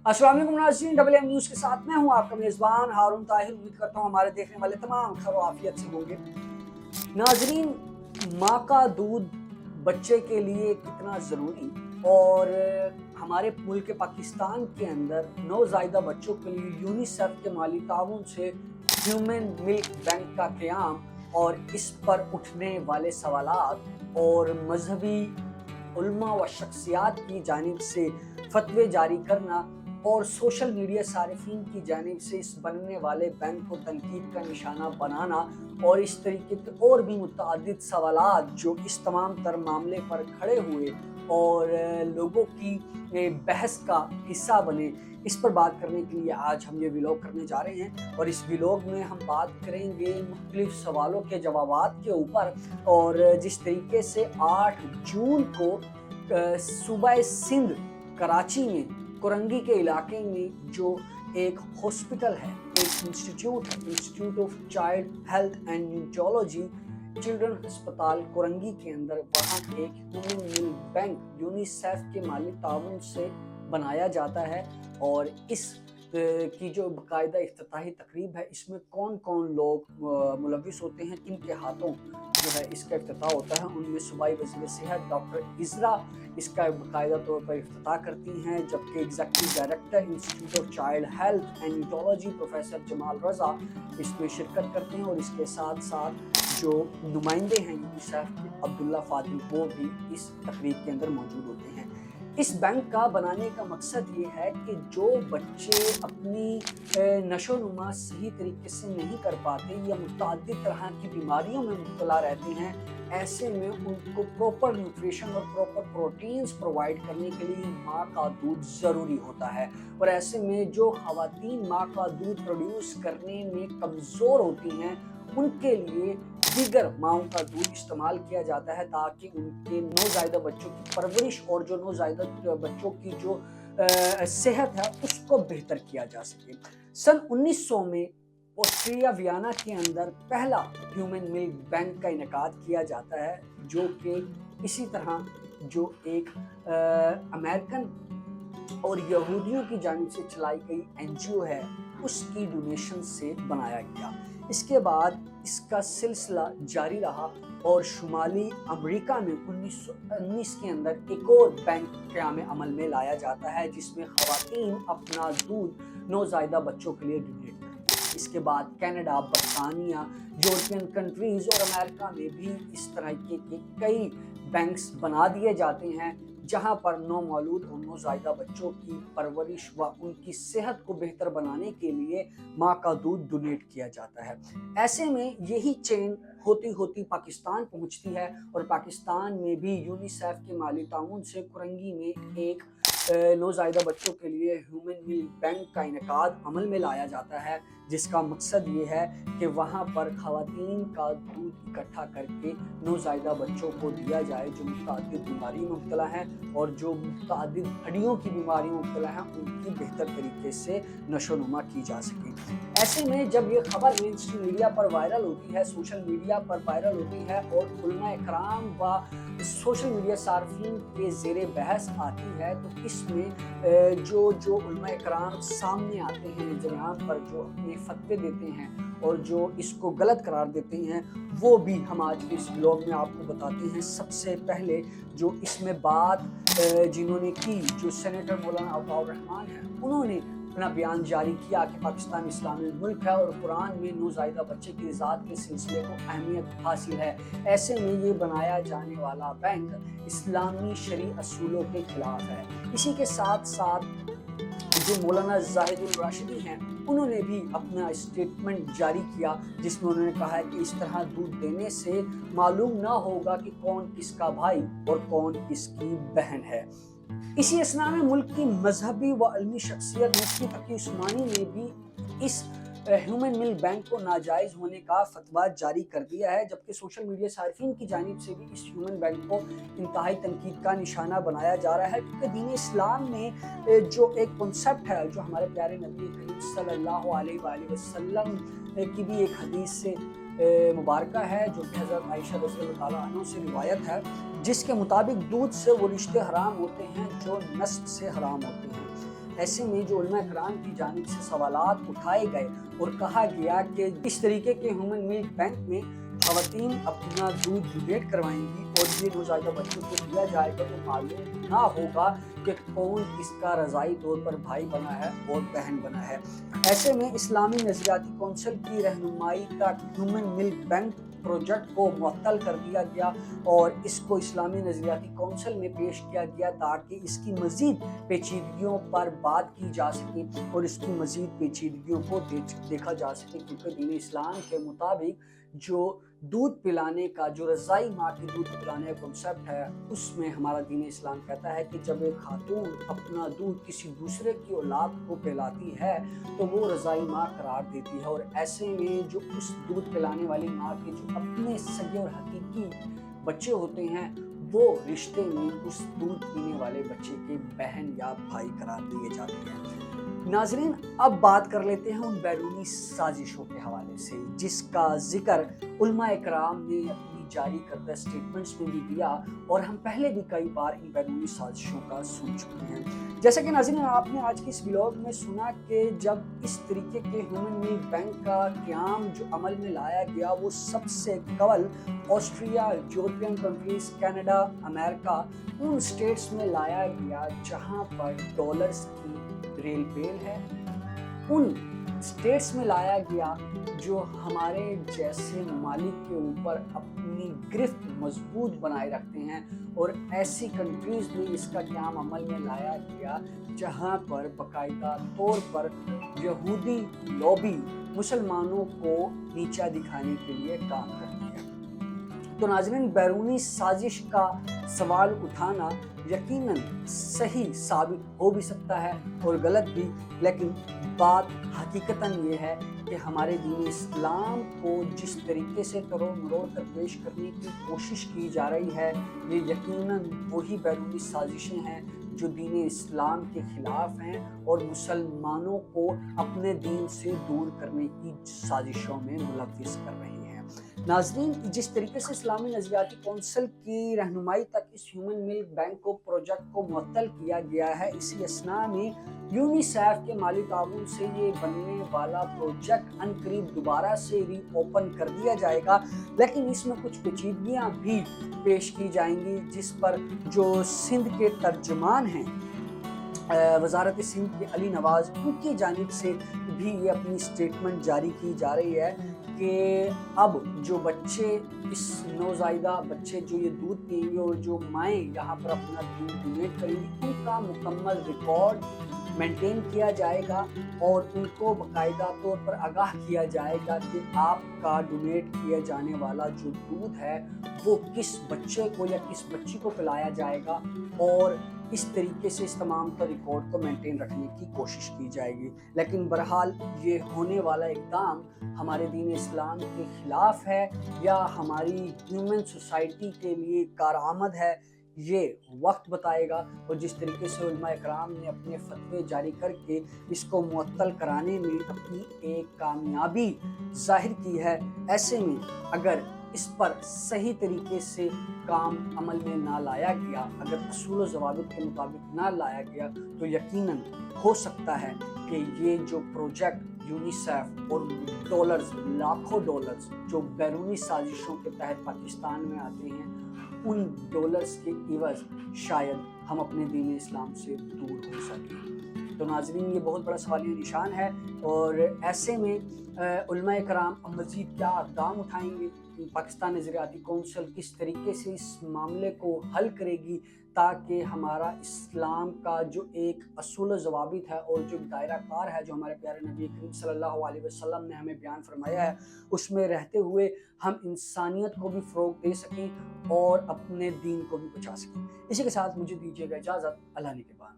अस्सलाम वालेकुम नाज़रीन, डबल एम न्यूज़ के साथ मैं हूं आपका मेज़बान हारून ताहिर। उम्मीद करता हूं हमारे देखने वाले तमाम खैर आफियत से होंगे। नाज़रीन, माँ का दूध बच्चे के लिए कितना ज़रूरी और हमारे मुल्क पाकिस्तान के अंदर नौज़ायदा बच्चों के लिए यूनिसेफ के माली ताउन से ह्यूमन मिल्क बैंक का क़याम और इस पर उठने वाले सवालात और मजहबी उलमा व शख्सियात की जानिब से फतवे जारी करना और सोशल मीडिया सारिफीन की जानिब से इस बनने वाले बैंक को तनकीद का निशाना बनाना और इस तरीके के और भी मुतअद्दिद सवालात जो इस तमाम तर मामले पर खड़े हुए और लोगों की बहस का हिस्सा बने, इस पर बात करने के लिए आज हम ये व्लॉग करने जा रहे हैं। और इस व्लॉग में हम बात करेंगे मुख्तलिफ सवालों के जवाबात के ऊपर और जिस तरीके से 8 जून को सूबा सिंध कराची में कुरंगी के इलाके में जो एक हॉस्पिटल है, एक institute of child health and neurology children अस्पताल कुरंगी के अंदर वहाँ एक ह्यूमन मिल्क बैंक यूनिसेफ के माली ताउन से बनाया जाता है। और इस की जो बाकायदा इफ्तिताही तकरीब है, इसमें कौन कौन लोग मुलव्विस होते हैं, किन के हाथों जो है इसका इफ्तिताह होता है, उनमें सूबाई वज़ीर सेहत डॉक्टर इज़रा इसका बाकायदा तौर पर इफ्तिताह करती हैं, जबकि executive director institute of child health and neurology professor Jamal Raza इसमें शिरकत करते हैं। और इसके साथ साथ जो नुमाइंदे हैं यूनिसेफ के अब्दुल्ला फादिल, वो भी इस तकरीब के अंदर मौजूद होते हैं। इस बैंक का बनाने का मकसद ये है कि जो बच्चे अपनी नशोनुमा सही तरीके से नहीं कर पाते या मुतअद्दिद तरह की बीमारियों में मुब्तला रहते हैं, ऐसे में उनको प्रॉपर न्यूट्रिशन और प्रॉपर प्रोटीन्स प्रोवाइड करने के लिए माँ का दूध ज़रूरी होता है। और ऐसे में जो ख़वातीन माँ का दूध प्रोड्यूस करने में कमज़ोर होती हैं, उनके लिए दीगर माओं का दूध इस्तेमाल किया जाता है ताकि उनके नौज़ायदा बच्चों की परवरिश और जो नौज़ायदा बच्चों की जो सेहत है उसको बेहतर किया जा सके। सन 1900 में ऑस्ट्रिया वियना के अंदर पहला ह्यूमन मिल्क बैंक का इनेकाद किया जाता है, जो कि इसी तरह जो एक अमेरिकन और यहूदियों की जानिब से चलाई गई NGO है, उसकी डोनेशन से बनाया गया। इसके बाद इसका सिलसिला जारी रहा और शुमाली अमेरिका में 1919 के अंदर एक और बैंक क़याम अमल में लाया जाता है, जिसमें ख़वातीन अपना दूध नौज़ायदा बच्चों के लिए डोनेट करते हैं। इसके बाद कनाडा, बरतानिया, यूरोपियन कंट्रीज़ और अमेरिका में भी इस तरह के कई बैंक्स बना दिए जाते हैं, जहां पर नौमौलूद और नौज़ायदा बच्चों की परवरिश व उनकी सेहत को बेहतर बनाने के लिए माँ का दूध डोनेट किया जाता है। ऐसे में यही चेन होती होती पाकिस्तान पहुंचती है और पाकिस्तान में भी यूनिसेफ के माली ताउन से कुरंगी में एक नौज़ायदा बच्चों के लिए ह्यूमन मिल्क बैंक का इनेकाद अमल में लाया जाता है, जिसका मकसद ये है कि वहाँ पर ख़वातीन का दूध इकट्ठा करके नौज़ायदा बच्चों को दिया जाए जो मुतअद्दिद बीमारी में मुब्तला हैं और जो मुतअद्दिद हड्डियों की बीमारी में मुब्तला हैं, उनकी बेहतर तरीके से नशोनुमा की जा सके। ऐसे में जब ये खबर मेनस्ट्रीम मीडिया पर वायरल होती है, सोशल मीडिया पर वायरल होती है और उलमा इकराम व सोशल मीडिया सार्फिन के ज़ेरे बहस आती है, तो इसमें जो उलमा इकराम सामने आते हैं जनाब पर, जो अपने फतवे देते हैं और जो इसको गलत करार देते हैं, वो भी हम आज के इस ब्लॉग में आपको बताते हैं। सबसे पहले जो इसमें बात जिन्होंने की, जो सेनेटर मौलाना अताउर रहमान हैं, उन्होंने अपना बयान जारी किया कि पाकिस्तान इस्लामी मुल्क है और कुरान में नौज़ायदा बच्चे की इज़ात के सिलसिले को अहमियत हासिल है। ऐसे में ये बनाया जाने वाला बैंक इस्लामी शरई असूलों के खिलाफ है। इसी के साथ साथ जो मौलाना जाहिदुल राशिदी हैं, उन्होंने भी अपना स्टेटमेंट जारी किया, जिसमें उन्होंने कहा है कि इस तरह दूध देने से मालूम ना होगा कि कौन किसका भाई और कौन किसकी बहन है। इसी असना में मुल्क की मजहबी व अलमी शख्सियत मुफ्ती तकी उस्मानी ने भी इस ह्यूमन मिल्क बैंक को नाजायज़ होने का फतवा जारी कर दिया है, जबकि सोशल मीडिया सार्फिन की जानिब से भी इस ह्यूमन बैंक को इंतहाई तनकीद का निशाना बनाया जा रहा है, क्योंकि दीन इस्लाम में जो एक कॉन्सेप्ट है, जो हमारे प्यारे नबी करीम सल्लल्लाहु अलैहि वसल्लम की भी एक हदीस से मुबारका है, जो कि हज़रत आयशा रज़ियल्लाहु तआला अन्हा से रिवायत है, जिसके मुताबिक दूध से वो रिश्ते हराम होते हैं जो नस्ब से हराम होते हैं। ऐसे में जो उलमा इकराम की जानिब से सवालात उठाए गए और कहा गया कि इस तरीके के ह्यूमन मिल्क बैंक में ख़वातीन अपना दूध डोनेट करवाएंगी और ये नौज़ायदा बच्चों को दिया जाएगा, तो मालूम ना होगा कि कौन किसका रज़ाई तौर पर भाई बना है और बहन बना है। ऐसे में इस्लामी नज़रियाती कौंसिल की रहनुमाई तक ह्यूमन मिल्क बैंक प्रोजेक्ट को मुअत्तल कर दिया गया और इसको इस्लामी नज़रियाती कौंसिल में पेश किया गया ताकि इसकी मज़ीद पेचीदगियों पर बात की जा सके और इसकी मज़ीद पेचीदगियों को देखा जा सके, क्योंकि दीन इस्लाम के मुताबिक जो दूध पिलाने का, जो रज़ाई माँ के दूध पिलाने का कॉन्सेप्ट है, उसमें हमारा दीन इस्लाम कहता है कि जब एक खातून अपना दूध किसी दूसरे की औलाद को पिलाती है तो वो रज़ाई माँ करार देती है। और ऐसे में जो उस दूध पिलाने वाली माँ के जो अपने सगे और हकीकी बच्चे होते हैं, वो रिश्ते में उस दूध पीने वाले बच्चे के बहन या भाई करार दिए जाते हैं। नाज़रीन, अब बात कर लेते हैं उन बैरूनी साजिशों के हवाले से जिसका जिक्र उलमा इकराम ने अपनी जारी करदा स्टेटमेंट्स में भी दिया और हम पहले भी कई बार इन बैरूनी साजिशों का सुन चुके हैं। जैसा कि नाज़रीन आपने आज के इस व्लॉग में सुना कि जब इस तरीके के ह्यूमन मिल्क बैंक का क़याम जो अमल में लाया गया, वो सबसे कवल Austria, European countries, Canada, America, उन स्टेट्स में लाया गया जहां पर डॉलर्स की रेल पेल है, उन स्टेट्स में लाया गया जो हमारे जैसे ममालिक के ऊपर अपनी गिरफ्त मजबूत बनाए रखते हैं, और ऐसी कंट्रीज में इसका क़याम अमल में लाया गया जहां पर बाकायदा तौर पर यहूदी लॉबी मुसलमानों को नीचा दिखाने के लिए काम करती है। तो नाज़रीन, बैरूनी साजिश का सवाल उठाना यकीनन सही साबित हो भी सकता है और गलत भी, लेकिन बात हकीकतन ये है कि हमारे दीन इस्लाम को जिस तरीके से तरोड़ मरोड़ कर पेश करने की कोशिश की जा रही है, ये यकीनन वही बैरूनी साजिशें हैं जो दीन इस्लाम के ख़िलाफ़ हैं और मुसलमानों को अपने दीन से दूर करने की साजिशों में मुलव्विस कर रही हैं। नाज़रीन, जिस तरीके से इस्लामी नज़रियाती कौंसिल की रहनुमाई तक इस ह्यूमन मिल्क बैंक को प्रोजेक्ट को मुअत्तल किया गया है, इसी असना में यूनिसेफ के माली ताउन से ये बनने वाला प्रोजेक्ट अनकरीब दोबारा से री ओपन कर दिया जाएगा, लेकिन इसमें कुछ पेचीदगियाँ भी पेश की जाएंगी जिस पर जो सिंध के तर्जुमान हैं वज़ारत सिंध के अली नवाज़, उनकी जानिब से भी ये अपनी स्टेटमेंट जारी की जा रही है कि अब जो बच्चे, इस नौज़ायदा बच्चे जो ये दूध पिएंगे और जो माएँ यहाँ पर अपना दूध डोनेट करेंगी, उनका मुकम्मल रिकॉर्ड मेंटेन किया जाएगा और उनको बाकायदा तौर पर आगाह किया जाएगा कि आपका डोनेट किया जाने वाला जो दूध है वो किस बच्चे को या किस बच्ची को पिलाया जाएगा, और इस तरीके से इस तमाम का रिकॉर्ड को मेंटेन रखने की कोशिश की जाएगी। लेकिन बहरहाल ये होने वाला इक़दाम हमारे दीन इस्लाम के ख़िलाफ़ है या हमारी ह्यूमन सोसाइटी के लिए कारआमद है, ये वक्त बताएगा। और जिस तरीके से उलमा इकराम ने अपने फतवे जारी करके इसको मुअत्तल कराने में अपनी एक कामयाबी ज़ाहिर की है, ऐसे में अगर इस पर सही तरीके से काम अमल में ना लाया गया, अगर असूल व ज़वाबित के मुताबिक ना लाया गया, तो यकीनन हो सकता है कि ये जो प्रोजेक्ट यूनिसेफ और डॉलर्स, लाखों डॉलर्स जो बैरूनी साजिशों के तहत पाकिस्तान में आते हैं, उन डॉलर्स के इवज़ शायद हम अपने दीन इस्लाम से दूर हो सकें। तो नाज़रीन, ये बहुत बड़ा सवालिया निशान है और ऐसे में उलमा इकराम अब मज़ीद क्या इक़दाम उठाएंगे, पाकिस्तान नज़रियाती कौंसिल किस तरीके से इस मामले को हल करेगी ताकि हमारा इस्लाम का जो एक असूल ज़वाबित है और जो दायरा कार है जो हमारे प्यारे नबी करीम सल्लल्लाहु अलैहि वसल्लम ने हमें बयान फरमाया है, उसमें रहते हुए हम इंसानियत को भी फ़रोग़ दे सकें और अपने दीन को भी बचा सकें। इसी के साथ मुझे दीजिएगा इजाज़त। अल्लाह निगहबान।